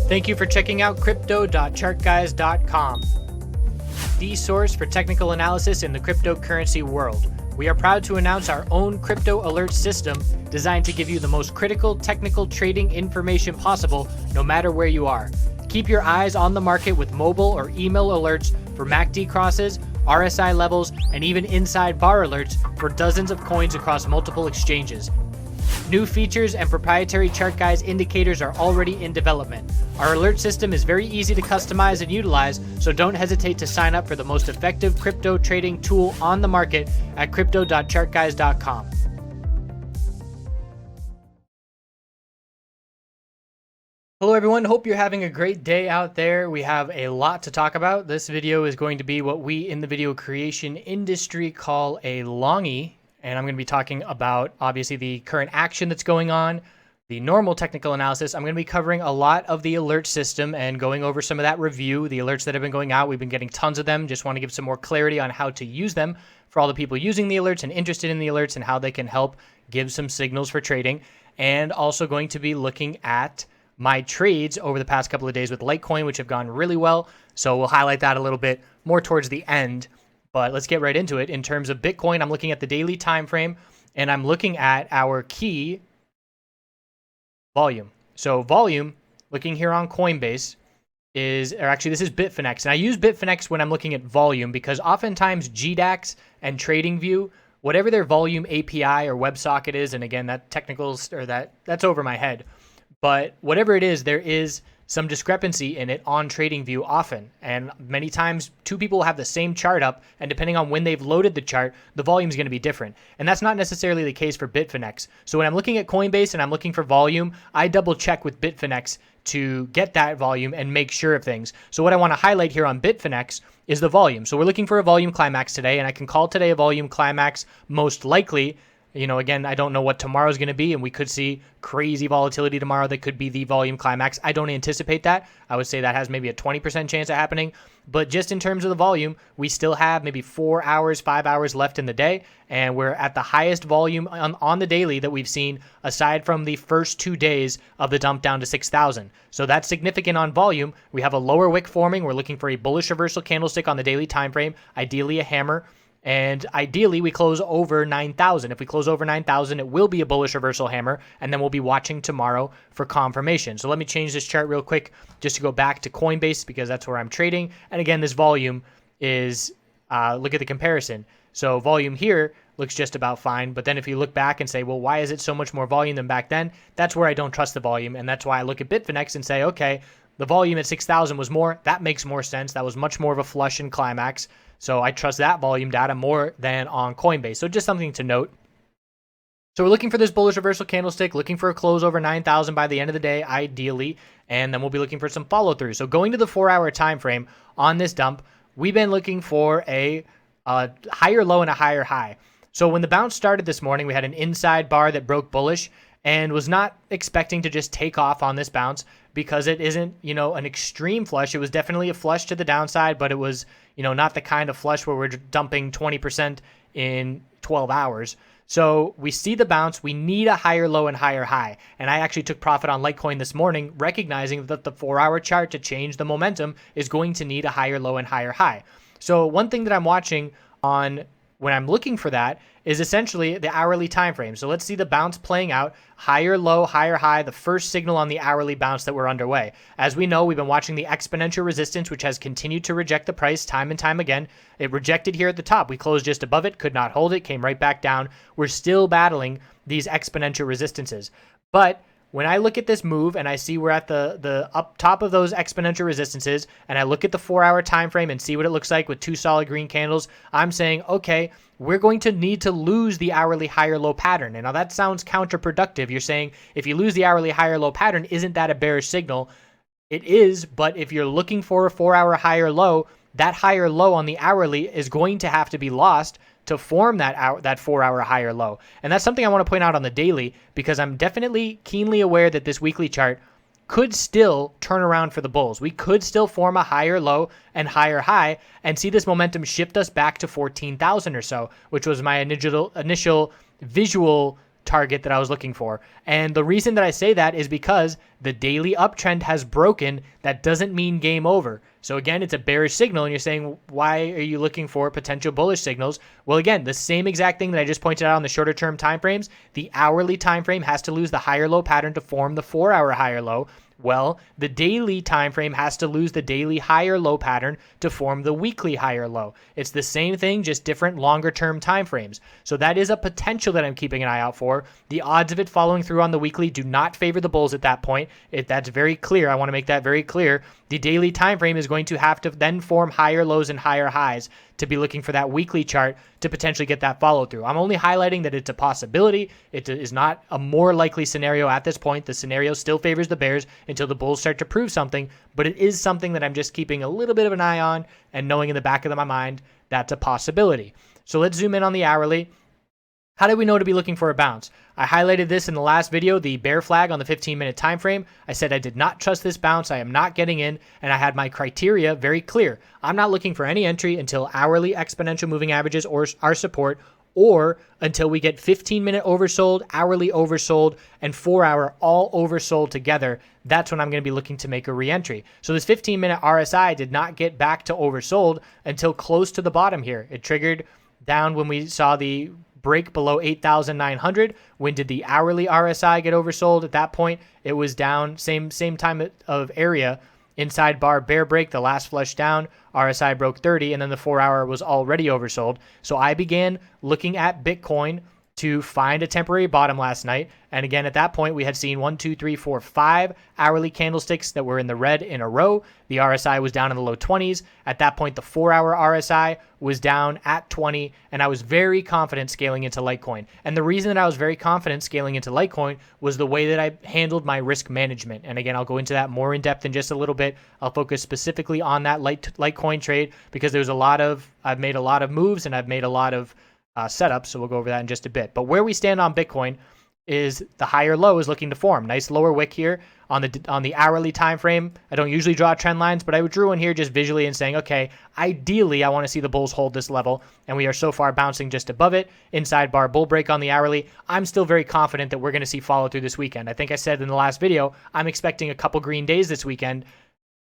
Thank you for checking out crypto.chartguys.com, the source for technical analysis in the cryptocurrency world. We are proud to announce our own crypto alert system designed to give you the most critical technical trading information possible, no matter where you are. Keep your eyes on the market with mobile or email alerts for MACD crosses, RSI levels, and even inside bar alerts for dozens of coins across multiple exchanges. New features and proprietary ChartGuys indicators are already in development. Our alert system is very easy to customize and utilize, so don't hesitate to sign up for the most effective crypto trading tool on the market at crypto.chartguys.com. Hello everyone, hope you're having a great day out there. We have a lot to talk about. This video is going to be what we in the video creation industry call a longie. And I'm going to be talking about, obviously, the current action that's going on, the normal technical analysis. I'm going to be covering a lot of the alert system and going over some of that review, the alerts that have been going out. We've been getting tons of them. Just want to give some more clarity on how to use them for all the people using the alerts and interested in the alerts and how they can help give some signals for trading. And also going to be looking at my trades over the past couple of days with Litecoin, which have gone really well. So we'll highlight that a little bit more towards the end. But let's get right into it. In terms of Bitcoin, I'm looking at the daily time frame, and I'm looking at our key volume. So volume, looking here on Coinbase, this is Bitfinex. And I use Bitfinex when I'm looking at volume because oftentimes GDAX and TradingView, whatever their volume API or WebSocket is, and again, that's over my head. But whatever it is, there is some discrepancy in it on TradingView often. And many times, two people will have the same chart up, and depending on when they've loaded the chart, the volume is going to be different. And that's not necessarily the case for Bitfinex. So when I'm looking at Coinbase and I'm looking for volume, I double check with Bitfinex to get that volume and make sure of things. So what I want to highlight here on Bitfinex is the volume. So we're looking for a volume climax today, and I can call today a volume climax most likely. You know, again, I don't know what tomorrow's going to be, and we could see crazy volatility tomorrow that could be the volume climax. I don't anticipate that. I would say that has maybe a 20% chance of happening. But just in terms of the volume, we still have maybe 4 hours, 5 hours left in the day, and we're at the highest volume on the daily that we've seen aside from the first 2 days of the dump down to 6,000. So that's significant on volume. We have a lower wick forming. We're looking for a bullish reversal candlestick on the daily time frame, ideally a hammer. And ideally, we close over 9,000. If we close over 9,000, it will be a bullish reversal hammer, and then we'll be watching tomorrow for confirmation. So let me change this chart real quick just to go back to Coinbase because that's where I'm trading. And again, this volume is, look at the comparison. So volume here looks just about fine. But then if you look back and say, well, why is it so much more volume than back then? That's where I don't trust the volume. And that's why I look at Bitfinex and say, okay, the volume at 6,000 was more. That makes more sense. That was much more of a flush and climax. So I trust that volume data more than on Coinbase. So just something to note. So we're looking for this bullish reversal candlestick, looking for a close over 9,000 by the end of the day, ideally. And then we'll be looking for some follow through. So going to the 4-hour time frame on this dump, we've been looking for a higher low and a higher high. So when the bounce started this morning, we had an inside bar that broke bullish and was not expecting to just take off on this bounce because it isn't, an extreme flush. It was definitely a flush to the downside, but it was, not the kind of flush where we're dumping 20% in 12 hours. So we see the bounce. We need a higher low and higher high. And I actually took profit on Litecoin this morning, recognizing that the 4-hour chart to change the momentum is going to need a higher low and higher high. So one thing that I'm watching on when I'm looking for that is essentially the hourly time frame. So let's see the bounce playing out, higher low, higher high, the first signal on the hourly bounce that we're underway. As we know, we've been watching the exponential resistance, which has continued to reject the price time and time again. It rejected here at the top. We closed just above it, could not hold it, came right back down. We're still battling these exponential resistances. But when I look at this move and I see we're at the up top of those exponential resistances, and I look at the 4-hour time frame and see what it looks like with 2 solid green candles, I'm saying, okay, we're going to need to lose the hourly higher low pattern. And now that sounds counterproductive. You're saying if you lose the hourly higher low pattern, isn't that a bearish signal? It is, but if you're looking for a 4-hour higher low, that higher low on the hourly is going to have to be lost to form that 4-hour higher low. And that's something I want to point out on the daily because I'm definitely keenly aware that this weekly chart could still turn around for the bulls. We could still form a higher low and higher high and see this momentum shift us back to 14,000 or so, which was my initial visual target that I was looking for. And the reason that I say that is because the daily uptrend has broken. That doesn't mean game over. So again, it's a bearish signal, and you're saying, why are you looking for potential bullish signals? Well, again, the same exact thing that I just pointed out on the shorter term time frames. The hourly time frame has to lose the higher low pattern to form the 4-hour higher low. Well, the daily time frame has to lose the daily higher low pattern to form the weekly higher low. It's the same thing, just different longer term time frames. So that is a potential that I'm keeping an eye out for. The odds of it following through on the weekly do not favor the bulls at that point. That's very clear. I want to make that very clear. The daily time frame is going to have to then form higher lows and higher highs to be looking for that weekly chart to potentially get that follow through. I'm only highlighting that it's a possibility. It is not a more likely scenario at this point. The scenario still favors the bears until the bulls start to prove something, but it is something that I'm just keeping a little bit of an eye on and knowing in the back of my mind that's a possibility. So let's zoom in on the hourly. How do we know to be looking for a bounce? I highlighted this in the last video, the bear flag on the 15-minute time frame. I said I did not trust this bounce. I am not getting in, and I had my criteria very clear. I'm not looking for any entry until hourly exponential moving averages or our support, or until we get 15-minute oversold, hourly oversold, and 4-hour all oversold together. That's when I'm going to be looking to make a re-entry. So this 15-minute RSI did not get back to oversold until close to the bottom here. It triggered down when we saw the break below 8,900. When did the hourly RSI get oversold? At that point, it was down, same time of area, inside bar bear break, the last flush down, RSI broke 30, and then the 4-hour was already oversold. So I began looking at Bitcoin to find a temporary bottom last night. And again, at that point, we had seen 1, 2, 3, 4, 5 hourly candlesticks that were in the red in a row. The RSI was down in the low 20s. At that point, the 4-hour RSI was down at 20, and I was very confident scaling into Litecoin. And the reason that I was very confident scaling into Litecoin was the way that I handled my risk management. And again, I'll go into that more in depth in just a little bit. I'll focus specifically on that Litecoin trade because I've made a lot of moves and I've made a lot of setup, so we'll go over that in just a bit. But where we stand on Bitcoin is the higher low is looking to form. Nice lower wick here on the hourly time frame. I don't usually draw trend lines, but I drew one here just visually and saying, okay, ideally I want to see the bulls hold this level, and we are so far bouncing just above it. Inside bar bull break on the hourly. I'm still very confident that we're going to see follow through this weekend. I think I said in the last video, I'm expecting a couple green days this weekend,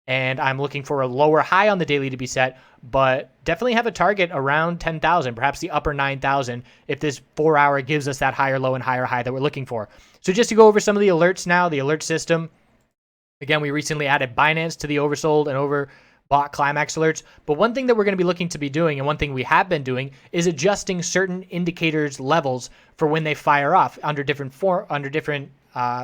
and I'm looking for a lower high on the daily to be set, but definitely have a target around 10,000, perhaps the upper 9,000, if this 4-hour gives us that higher low and higher high that we're looking for. So just to go over some of the alerts now, the alert system. Again, we recently added Binance to the oversold and overbought climax alerts. But one thing that we're going to be looking to be doing, and one thing we have been doing, is adjusting certain indicators levels for when they fire off under different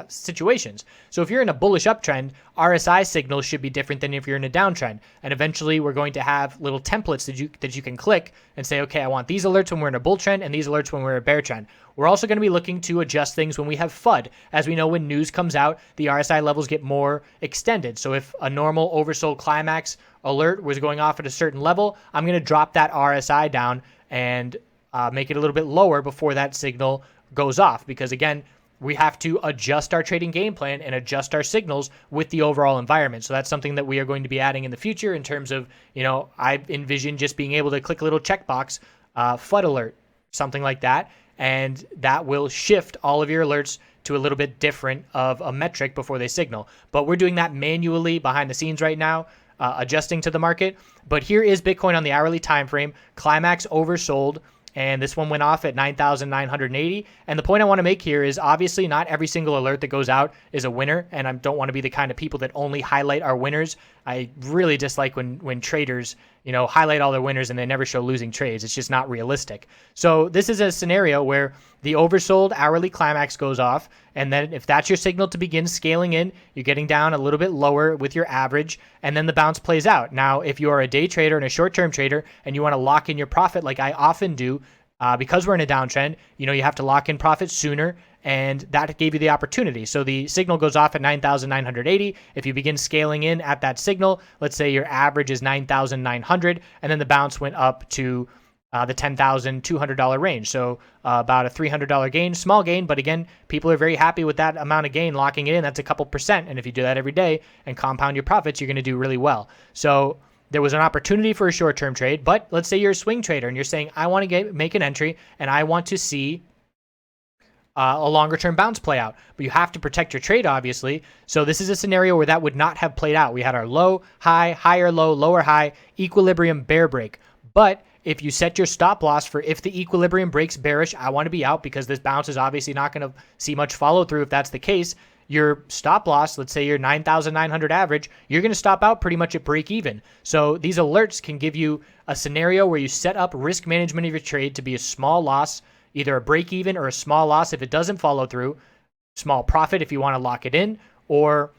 situations. So if you're in a bullish uptrend, RSI signals should be different than if you're in a downtrend. And eventually we're going to have little templates that you can click and say, okay, I want these alerts when we're in a bull trend and these alerts when we're in a bear trend. We're also going to be looking to adjust things when we have FUD. As we know, when news comes out, the RSI levels get more extended. So if a normal oversold climax alert was going off at a certain level, I'm going to drop that RSI down and make it a little bit lower before that signal goes off. Because again, we have to adjust our trading game plan and adjust our signals with the overall environment. So that's something that we are going to be adding in the future in terms of, I envision just being able to click a little checkbox, FUD alert, something like that. And that will shift all of your alerts to a little bit different of a metric before they signal. But we're doing that manually behind the scenes right now, adjusting to the market. But here is Bitcoin on the hourly time frame, climax oversold. And this one went off at 9,980. And the point I want to make here is obviously not every single alert that goes out is a winner. And I don't want to be the kind of people that only highlight our winners. I really dislike when traders, highlight all their winners and they never show losing trades. It's just not realistic. So this is a scenario where the oversold hourly climax goes off. And then if that's your signal to begin scaling in, you're getting down a little bit lower with your average. And then the bounce plays out. Now, if you are a day trader and a short-term trader and you want to lock in your profit like I often do, because we're in a downtrend, you have to lock in profit sooner, and that gave you the opportunity. So the signal goes off at 9,980. If you begin scaling in at that signal, let's say your average is 9,900, and then the bounce went up to the $10,200 range. So about a $300 gain, small gain, but again, people are very happy with that amount of gain, locking it in. That's a couple percent, and if you do that every day and compound your profits, you're going to do really well. So there was an opportunity for a short-term trade, but let's say you're a swing trader and you're saying, I want to make an entry and I want to see a longer term bounce play out. But you have to protect your trade, obviously. So this is a scenario where that would not have played out. We had our low, high, higher low, lower high, equilibrium bear break. But if you set your stop loss for if the equilibrium breaks bearish, I want to be out because this bounce is obviously not going to see much follow through if that's the case. Your stop loss, let's say your 9,900 average, you're going to stop out pretty much at break even. So these alerts can give you a scenario where you set up risk management of your trade to be a small loss, either a break even or a small loss if it doesn't follow through, small profit if you want to lock it in, or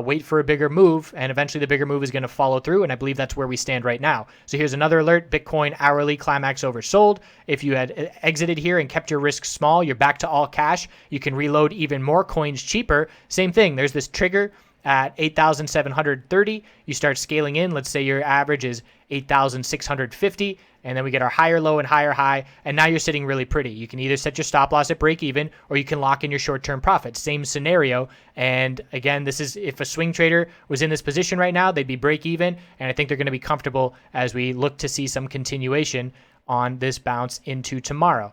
wait for a bigger move, and eventually the bigger move is going to follow through, and I believe that's where we stand right now. So here's another alert: Bitcoin hourly climax oversold. If you had exited here and kept your risk small, you're back to all cash. You can reload even more coins cheaper. Same thing, there's this trigger at 8,730. You start scaling in. Let's say your average is 8,650. And then we get our higher low and higher high. And now you're sitting really pretty. You can either set your stop loss at break even or you can lock in your short-term profit. Same scenario. And again, this is if a swing trader was in this position right now, they'd be break even. And I think they're going to be comfortable as we look to see some continuation on this bounce into tomorrow.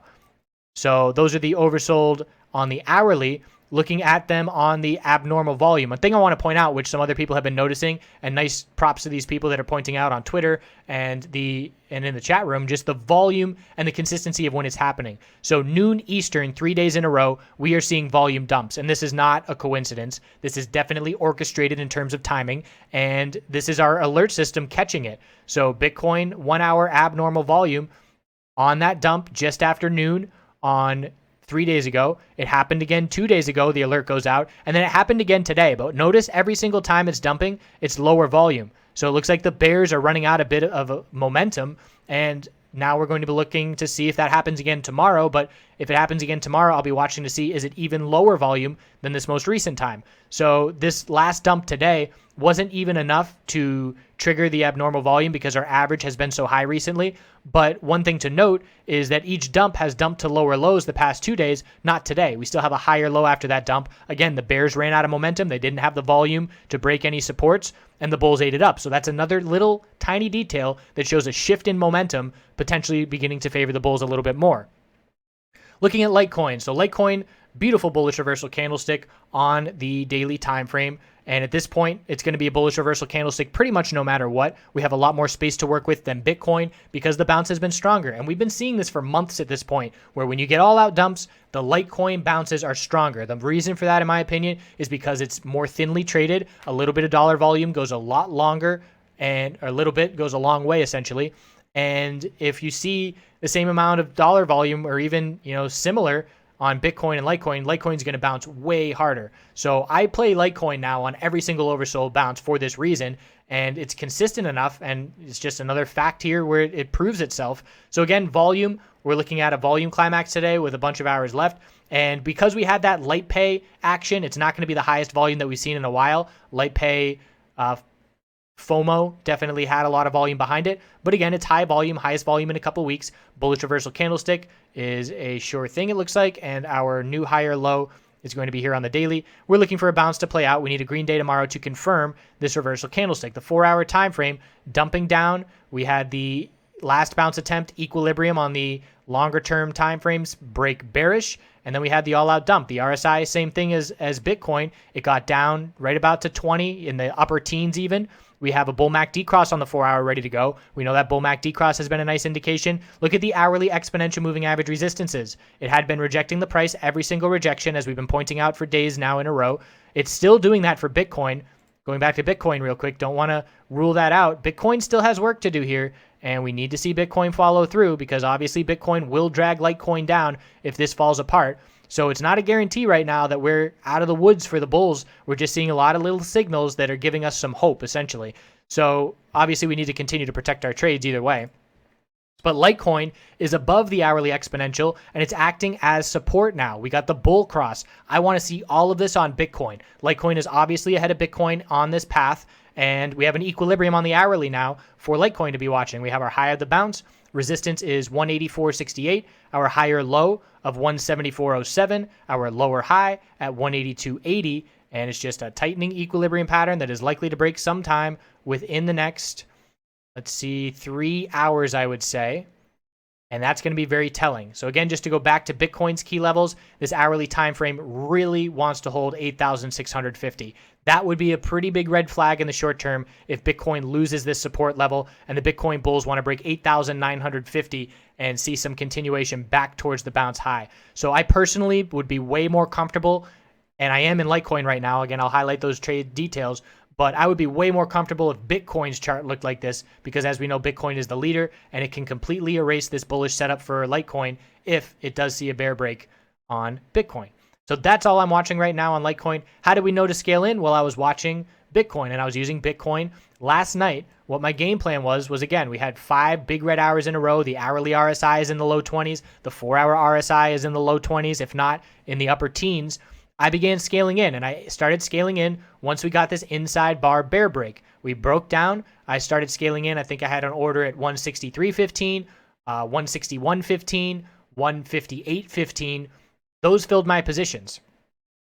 So those are the oversold on the hourly. Looking at them on the abnormal volume, one thing I want to point out, which some other people have been noticing, and nice props to these people that are pointing out on Twitter and in the chat room, just the volume and the consistency of when it's happening. So noon Eastern, 3 days in a row, we are seeing volume dumps, and this is not a coincidence. This is definitely orchestrated in terms of timing, and this is our alert system catching it. So Bitcoin 1 hour abnormal volume on that dump just after noon on 3 days ago. It happened again 2 days ago. The alert goes out, and then it happened again today. But notice every single time it's dumping, it's lower volume. So it looks like the bears are running out a bit of momentum, and now we're going to be looking to see if that happens again tomorrow. But if it happens again tomorrow, I'll be watching to see, is it even lower volume than this most recent time? So this last dump today wasn't even enough to trigger the abnormal volume because our average has been so high recently. But one thing to note is that each dump has dumped to lower lows the past 2 days, not today. We still have a higher low after that dump. Again, the bears ran out of momentum. They didn't have the volume to break any supports, and the bulls ate it up. So that's another little tiny detail that shows a shift in momentum, potentially beginning to favor the bulls a little bit more. Looking at Litecoin. So Litecoin, beautiful bullish reversal candlestick on the daily time frame. And at this point, it's going to be a bullish reversal candlestick pretty much no matter what. We have a lot more space to work with than Bitcoin because the bounce has been stronger. And we've been seeing this for months at this point, where when you get all out dumps, the Litecoin bounces are stronger. The reason for that, in my opinion, is because it's more thinly traded. A little bit of dollar volume goes a lot longer, and a little bit goes a long way, essentially. And if you see the same amount of dollar volume or even, similar on Bitcoin and Litecoin, Litecoin's going to bounce way harder. So I play Litecoin now on every single oversold bounce for this reason, and it's consistent enough, and it's just another fact here where it proves itself. So again, volume, we're looking at a volume climax today with a bunch of hours left, and because we had that LitePay action, it's not going to be the highest volume that we've seen in a while. LitePay FOMO definitely had a lot of volume behind it. But again, it's high volume, highest volume in a couple weeks. Bullish reversal candlestick is a sure thing, it looks like. And our new higher low is going to be here on the daily. We're looking for a bounce to play out. We need a green day tomorrow to confirm this reversal candlestick. The 4-hour time frame dumping down. We had the last bounce attempt, equilibrium on the longer term time frames, break bearish. And then we had the all-out dump. The RSI, same thing as Bitcoin. It got down right about to 20, in the upper teens even. We have a bull MAC decross on the 4-hour ready to go. We know that bull MAC decross has been a nice indication. Look at the hourly exponential moving average resistances. It had been rejecting the price, every single rejection, as we've been pointing out for days now in a row. It's still doing that for Bitcoin. Going back to Bitcoin real quick, don't want to rule that out. Bitcoin still has work to do here, and we need to see Bitcoin follow through because obviously Bitcoin will drag Litecoin down if this falls apart. So it's not a guarantee right now that we're out of the woods for the bulls. We're just seeing a lot of little signals that are giving us some hope, essentially. So obviously we need to continue to protect our trades either way. But Litecoin is above the hourly exponential, and it's acting as support now. We got the bull cross. I want to see all of this on Bitcoin. Litecoin is obviously ahead of Bitcoin on this path, and we have an equilibrium on the hourly now for Litecoin to be watching. We have our high of the bounce. Resistance is 184.68, our higher low of 174.07, our lower high at 182.80, and it's just a tightening equilibrium pattern that is likely to break sometime within the next, 3 hours, I would say. And that's going to be very telling. So again, just to go back to Bitcoin's key levels, this hourly time frame really wants to hold 8,650. That would be a pretty big red flag in the short term if Bitcoin loses this support level and the Bitcoin bulls want to break 8,950 and see some continuation back towards the bounce high. So I personally would be way more comfortable, and I am in Litecoin right now. Again, I'll highlight those trade details, but I would be way more comfortable if Bitcoin's chart looked like this, because as we know, Bitcoin is the leader and it can completely erase this bullish setup for Litecoin if it does see a bear break on Bitcoin. So that's all I'm watching right now on Litecoin. How did we know to scale in? Well, I was watching Bitcoin and I was using Bitcoin last night. What my game plan was again, we had 5 big red hours in a row. The hourly RSI is in the low 20s. The 4-hour RSI is in the low 20s, if not in the upper teens. I began scaling in, and I started scaling in once we got this inside bar bear break. We broke down. I started scaling in. I think I had an order at 163.15, 161.15, 158.15. Those filled my positions.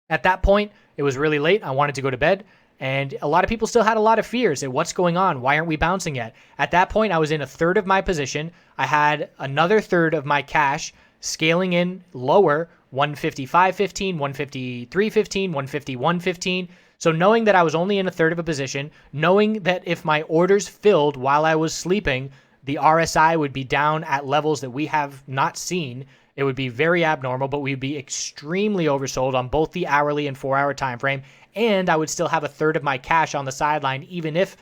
At that point, it was really late. I wanted to go to bed, and a lot of people still had a lot of fears at what's going on. Why aren't we bouncing yet? At that point, I was in a third of my position. I had another third of my cash scaling in lower, 155.15, 153.15, 151.15. So knowing that I was only in a third of a position, knowing that if my orders filled while I was sleeping, the RSI would be down at levels that we have not seen. It would be very abnormal, but we'd be extremely oversold on both the hourly and 4-hour time frame, and I would still have a third of my cash on the sideline, even if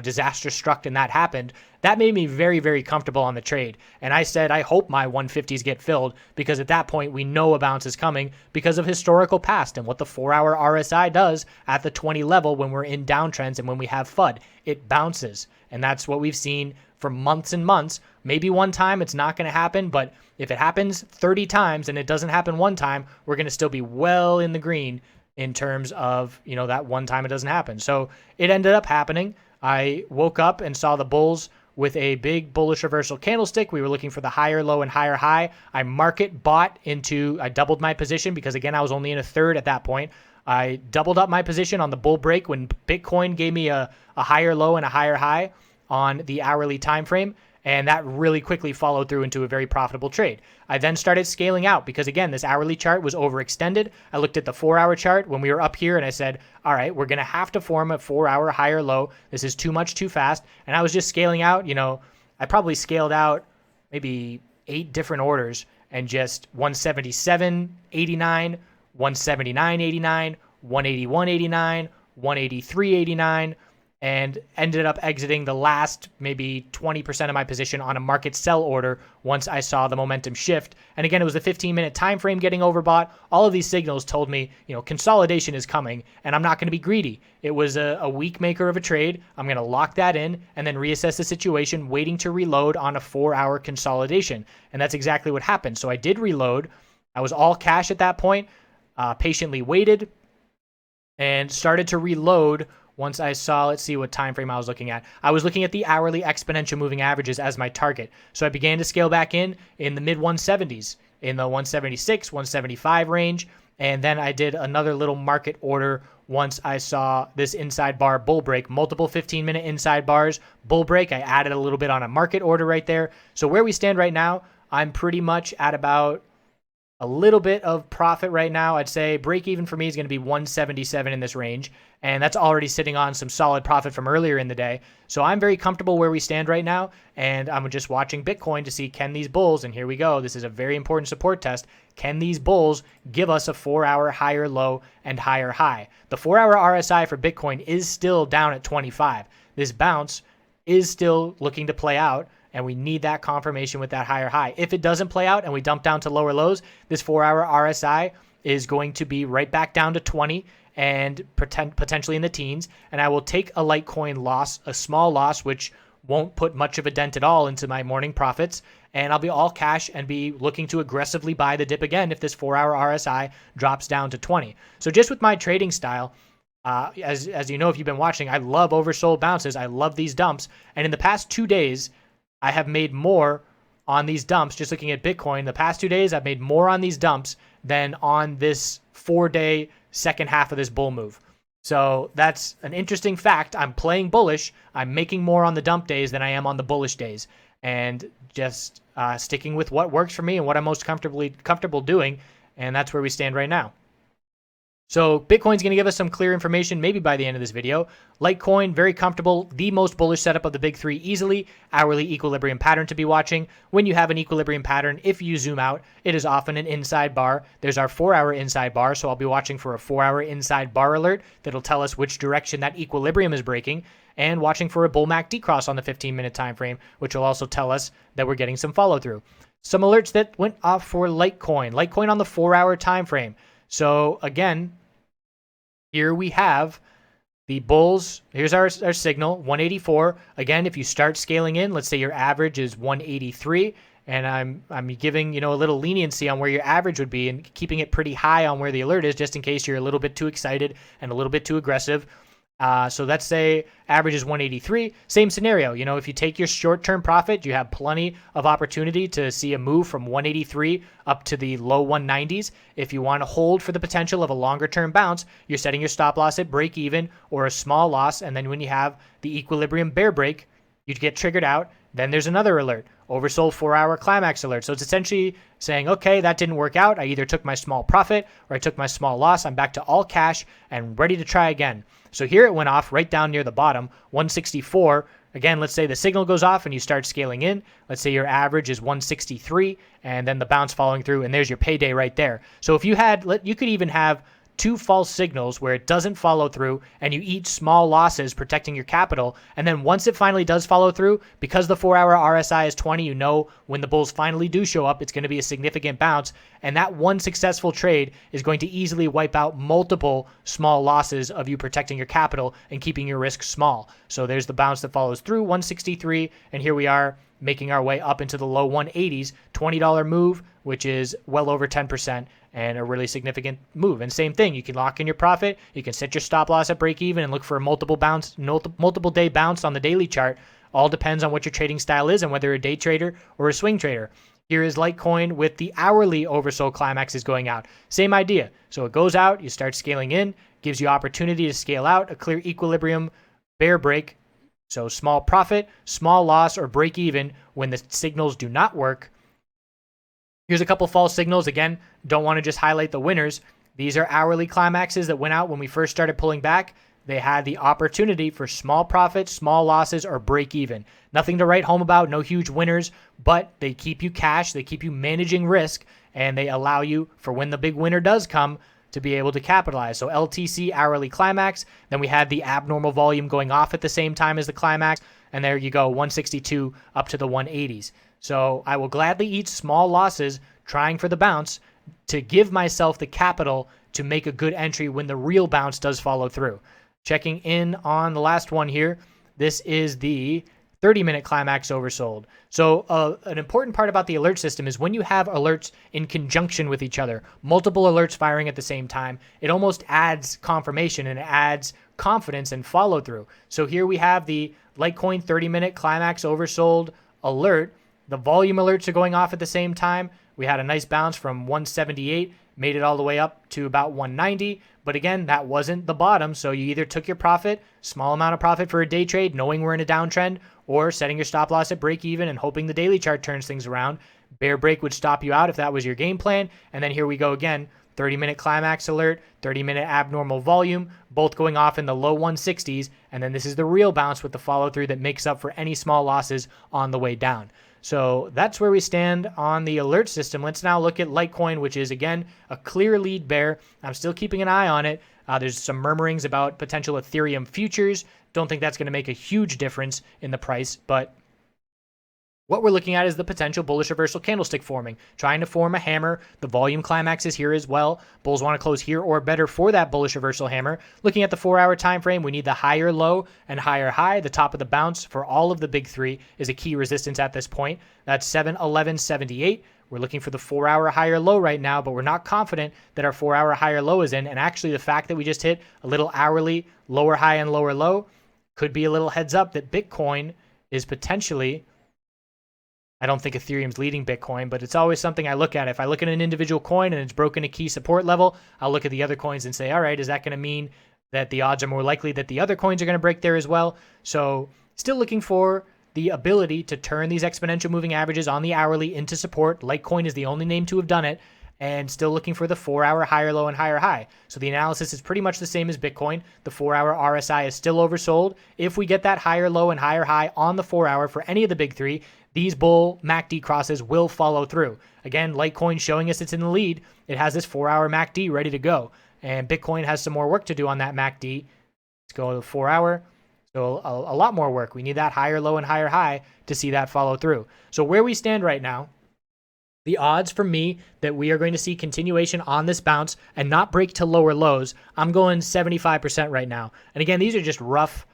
disaster struck and that happened. That made me very, very comfortable on the trade. And I said, I hope my 150s get filled, because at that point we know a bounce is coming because of historical past and what the 4-hour RSI does at the 20 level when we're in downtrends and when we have FUD. It bounces. And that's what we've seen for months and months. Maybe one time it's not going to happen, but if it happens 30 times and it doesn't happen one time, we're going to still be well in the green in terms of, that one time it doesn't happen. So it ended up happening. I woke up and saw the bulls with a big bullish reversal candlestick. We were looking for the higher low and higher high. I I doubled my position because, again, I was only in a third at that point. I doubled up my position on the bull break when Bitcoin gave me a higher low and a higher high on the hourly time frame. And that really quickly followed through into a very profitable trade. I then started scaling out because, again, this hourly chart was overextended. I looked at the 4-hour chart when we were up here and I said, all right, we're going to have to form a 4-hour higher low. This is too much, too fast. And I was just scaling out. I probably scaled out maybe 8 different orders and just 177.89, 179.89, 181.89, 183.89. And ended up exiting the last maybe 20% of my position on a market sell order once I saw the momentum shift. And again, it was the 15-minute time frame getting overbought. All of these signals told me, consolidation is coming, and I'm not going to be greedy. It was a weak maker of a trade. I'm going to lock that in and then reassess the situation, waiting to reload on a 4-hour consolidation. And that's exactly what happened. So I did reload. I was all cash at that point, patiently waited, and started to reload once I saw, let's see what time frame I was looking at. I was looking at the hourly exponential moving averages as my target. So I began to scale back in the mid 170s, in the 176, 175 range. And then I did another little market order once I saw this inside bar bull break, multiple 15-minute inside bars, bull break. I added a little bit on a market order right there. So where we stand right now, I'm pretty much at about a little bit of profit right now. I'd say break even for me is going to be 177 in this range. And that's already sitting on some solid profit from earlier in the day. So I'm very comfortable where we stand right now. And I'm just watching Bitcoin to see, can these bulls, and here we go, this is a very important support test, can these bulls give us a 4-hour higher low and higher high? The 4-hour RSI for Bitcoin is still down at 25. This bounce is still looking to play out, and we need that confirmation with that higher high. If it doesn't play out and we dump down to lower lows, this 4-hour RSI is going to be right back down to 20 and potentially in the teens. And I will take a Litecoin loss, a small loss, which won't put much of a dent at all into my morning profits. And I'll be all cash and be looking to aggressively buy the dip again if this 4-hour RSI drops down to 20. So just with my trading style, as you know, if you've been watching, I love oversold bounces. I love these dumps. And in the past 2 days, I have made more on these dumps. Just looking at Bitcoin, the past 2 days, I've made more on these dumps than on this 4-day second half of this bull move. So that's an interesting fact. I'm playing bullish. I'm making more on the dump days than I am on the bullish days. And just sticking with what works for me and what I'm most comfortable doing. And that's where we stand right now. So Bitcoin's going to give us some clear information maybe by the end of this video. Litecoin, very comfortable, the most bullish setup of the big three easily. Hourly equilibrium pattern to be watching. When you have an equilibrium pattern, if you zoom out, it is often an inside bar. There's our 4-hour inside bar, so I'll be watching for a 4-hour inside bar alert that'll tell us which direction that equilibrium is breaking, and watching for a bull MACD cross on the 15-minute time frame, which will also tell us that we're getting some follow through. Some alerts that went off for Litecoin. Litecoin on the 4-hour time frame. So again, here we have the bulls. Here's our signal, 184. Again, if you start scaling in, let's say your average is 183, and I'm giving, a little leniency on where your average would be and keeping it pretty high on where the alert is, just in case you're a little bit too excited and a little bit too aggressive. So let's say average is 183. Same scenario. If you take your short-term profit, you have plenty of opportunity to see a move from 183 up to the low 190s. If you want to hold for the potential of a longer-term bounce, you're setting your stop loss at break even or a small loss. And then when you have the equilibrium bear break, you get triggered out. Then there's another alert, oversold 4-hour climax alert. So it's essentially saying, okay, that didn't work out. I either took my small profit or I took my small loss. I'm back to all cash and ready to try again. So here it went off right down near the bottom, 164. Again, let's say the signal goes off and you start scaling in. Let's say your average is 163 and then the bounce following through, and there's your payday right there. So if you had, you could even have 2 false signals where it doesn't follow through and you eat small losses protecting your capital. And then once it finally does follow through, because the 4-hour RSI is 20, when the bulls finally do show up, it's going to be a significant bounce. And that one successful trade is going to easily wipe out multiple small losses of you protecting your capital and keeping your risk small. So there's the bounce that follows through, 163. And here we are making our way up into the low 180s, $20 move, which is well over 10% and a really significant move. And same thing, you can lock in your profit, you can set your stop loss at break even and look for a multiple day bounce on the daily chart. All depends on what your trading style is and whether you're a day trader or a swing trader. Here is Litecoin with the hourly oversold climaxes going out. Same idea. So it goes out, you start scaling in, gives you opportunity to scale out, a clear equilibrium bear break. So small profit, small loss, or break even when the signals do not work. Here's a couple false signals. Again, don't want to just highlight the winners. These are hourly climaxes that went out when we first started pulling back. They had the opportunity for small profits, small losses, or break even. Nothing to write home about, no huge winners, but they keep you cash, they keep you managing risk, and they allow you, for when the big winner does come, to be able to capitalize. So LTC hourly climax, then we had the abnormal volume going off at the same time as the climax, and there you go, 162 up to the 180s. So I will gladly eat small losses trying for the bounce to give myself the capital to make a good entry when the real bounce does follow through. Checking in on the last one here, this is the 30-minute climax oversold. So an important part about the alert system is when you have alerts in conjunction with each other, multiple alerts firing at the same time, it almost adds confirmation and it adds confidence and follow through. So here we have the Litecoin 30-minute climax oversold alert. The volume alerts are going off at the same time. We had a nice bounce from 178, made it all the way up to about 190. But again, that wasn't the bottom. So you either took your profit, small amount of profit for a day trade, knowing we're in a downtrend, or setting your stop loss at break even and hoping the daily chart turns things around. Bear break would stop you out if that was your game plan. And then here we go again, 30-minute climax alert, 30-minute abnormal volume, both going off in the low 160s. And then this is the real bounce with the follow through that makes up for any small losses on the way down. So that's where we stand on the alert system. Let's now look at Litecoin, which is, again, a clear lead bear. I'm still keeping an eye on it. There's some murmurings about potential Ethereum futures. Don't think that's going to make a huge difference in the price, but what we're looking at is the potential bullish reversal candlestick forming, trying to form a hammer. The volume climax is here as well. Bulls want to close here or better for that bullish reversal hammer. Looking at the 4-hour time frame, we need the higher low and higher high. The top of the bounce for all of the big three is a key resistance at this point. That's 711.78. We're looking for the 4-hour higher low right now, but we're not confident that our 4-hour higher low is in. And actually, the fact that we just hit a little hourly lower high and lower low could be a little heads up that Bitcoin is potentially... I don't think Ethereum's leading Bitcoin, but it's always something I look at. If I look at an individual coin and it's broken a key support level, I'll look at the other coins and say, all right, is that going to mean that the odds are more likely that the other coins are going to break there as well? So still looking for the ability to turn these exponential moving averages on the hourly into support. Litecoin is the only name to have done it, and still looking for the 4-hour higher low and higher high. So the analysis is pretty much the same as Bitcoin. The 4-hour RSI is still oversold. If we get that higher low and higher high on the 4-hour for any of the big three, these bull MACD crosses will follow through. Again, Litecoin showing us it's in the lead. It has this 4-hour MACD ready to go. And Bitcoin has some more work to do on that MACD. Let's go to the 4-hour. So a lot more work. We need that higher low and higher high to see that follow through. So where we stand right now, the odds for me that we are going to see continuation on this bounce and not break to lower lows, I'm going 75% right now. And again, these are just rough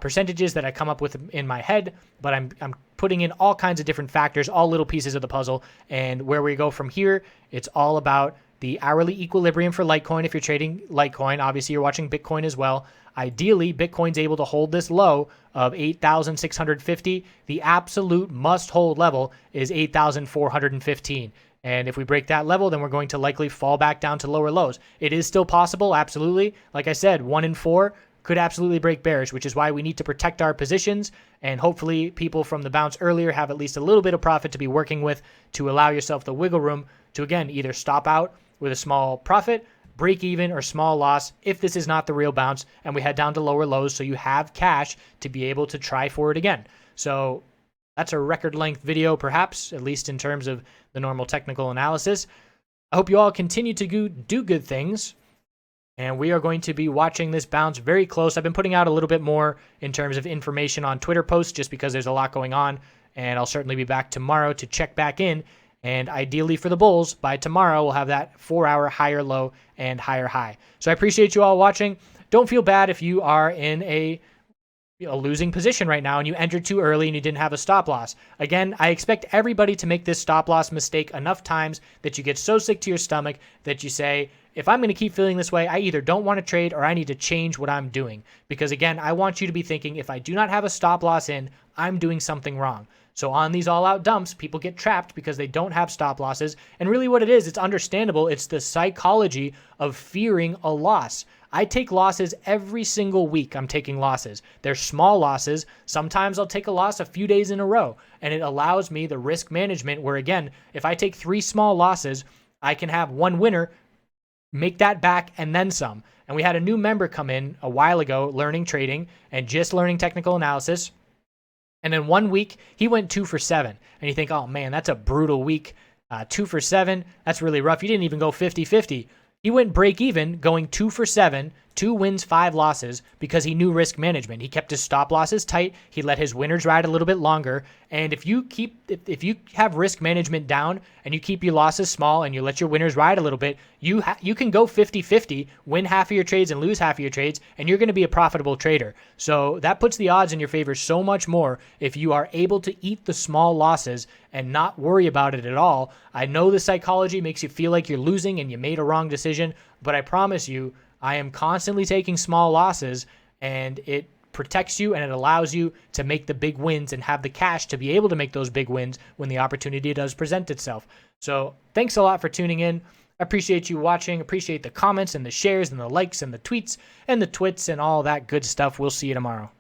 percentages that I come up with in my head, but I'm putting in all kinds of different factors, all little pieces of the puzzle. And where we go from here, it's all about the hourly equilibrium for Litecoin. If you're trading Litecoin, obviously you're watching Bitcoin as well. Ideally, Bitcoin's able to hold this low of 8,650. The absolute must-hold level is 8,415. And if we break that level, then we're going to likely fall back down to lower lows. It is still possible, absolutely. Like I said, 1 in 4 could absolutely break bearish, which is why we need to protect our positions. And hopefully people from the bounce earlier have at least a little bit of profit to be working with to allow yourself the wiggle room to, again, either stop out with a small profit, break even, or small loss if this is not the real bounce and we head down to lower lows, so you have cash to be able to try for it again. So that's a record length video, perhaps, at least in terms of the normal technical analysis. I hope you all continue to do good things, and we are going to be watching this bounce very close. I've been putting out a little bit more in terms of information on Twitter posts just because there's a lot going on, and I'll certainly be back tomorrow to check back in. And ideally for the bulls, by tomorrow, we'll have that 4-hour higher low and higher high. So I appreciate you all watching. Don't feel bad if you are in a losing position right now and you entered too early and you didn't have a stop loss. Again, I expect everybody to make this stop loss mistake enough times that you get so sick to your stomach that you say, if I'm going to keep feeling this way, I either don't want to trade or I need to change what I'm doing. Because again, I want you to be thinking, if I do not have a stop loss in, I'm doing something wrong. So on these all-out dumps, people get trapped because they don't have stop losses. And really what it is, it's understandable. It's the psychology of fearing a loss. I take losses every single week. I'm taking losses. They're small losses. Sometimes I'll take a loss a few days in a row. And it allows me the risk management where, again, if I take 3 small losses, I can have 1 winner, make that back, and then some. And we had a new member come in a while ago learning trading and just learning technical analysis. And in 1 week, he went 2 for 7. And you think, oh man, that's a brutal week. 2 for 7, that's really rough. You didn't even go 50-50. He went break even, going 2 for 7, 2 wins, 5 losses, because he knew risk management. He kept his stop losses tight. He let his winners ride a little bit longer. And if you have risk management down and you keep your losses small and you let your winners ride a little bit, you can go 50-50, win half of your trades and lose half of your trades, and you're going to be a profitable trader. So that puts the odds in your favor so much more if you are able to eat the small losses and not worry about it at all. I know the psychology makes you feel like you're losing and you made a wrong decision, but I promise you, I am constantly taking small losses, and it protects you and it allows you to make the big wins and have the cash to be able to make those big wins when the opportunity does present itself. So thanks a lot for tuning in. I appreciate you watching. Appreciate the comments and the shares and the likes and the tweets and the twits and all that good stuff. We'll see you tomorrow.